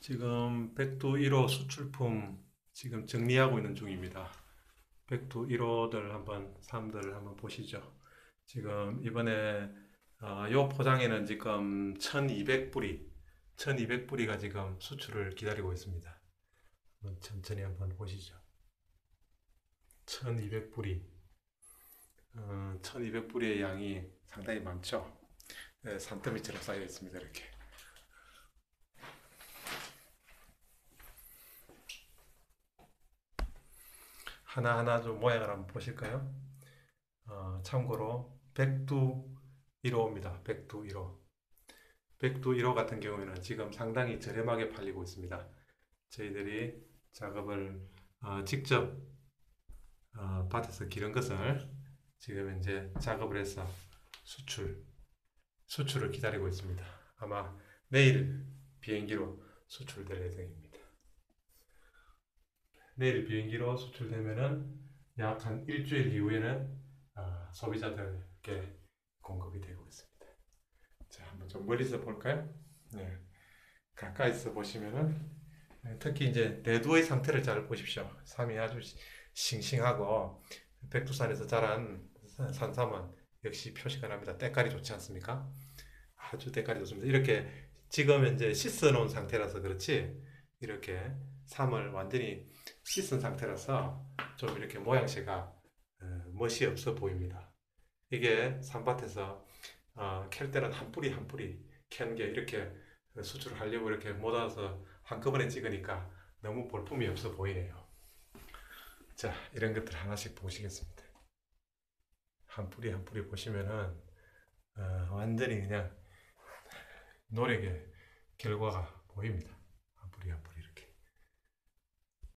지금 백두 1호 수출품 지금 정리하고 있는 중입니다. 백두 1호들 한번 사람들 한번 보시죠. 지금 이번에 요 포장에는 지금 1200뿌리가 지금 수출을 기다리고 있습니다. 한번 천천히 한번 보시죠. 1200뿌리 1200뿌리의 양이 상당히 많죠. 네, 산더미처럼 쌓여 있습니다. 이렇게 하나하나 좀 모양을 한번 보실까요? 참고로 백두 1호입니다. 백두 1호. 백두 1호 같은 경우에는 지금 상당히 저렴하게 팔리고 있습니다. 저희들이 작업을 직접 밭에서 기른 것을 지금 이제 작업을 해서 수출을 기다리고 있습니다. 아마 내일 비행기로 수출될 예정입니다. 내일 비행기로 수출되면은 약 한 일주일 이후에는 소비자들께 공급이 되고 있습니다. 자, 한번 좀 멀리서 볼까요? 네, 가까이서 보시면은 특히 이제 대두의 상태를 잘 보십시오. 삼이 아주 싱싱하고 백두산에서 자란 산삼은 역시 표시가 납니다. 때깔이 좋지 않습니까? 아주 때깔이 좋습니다. 이렇게 지금 이제 씻어 놓은 상태라서 그렇지 이렇게 삼을 완전히 씻은 상태라서 좀 이렇게 모양새가 멋이 없어 보입니다. 이게 산밭에서 캘 때는 한 뿌리 한 뿌리 캐는 게 이렇게 수출을 하려고 이렇게 모아서 한꺼번에 찍으니까 너무 볼품이 없어 보이네요. 자, 이런 것들 하나씩 보시겠습니다. 한 뿌리 한 뿌리 보시면은 완전히 그냥 노력의 결과가 보입니다.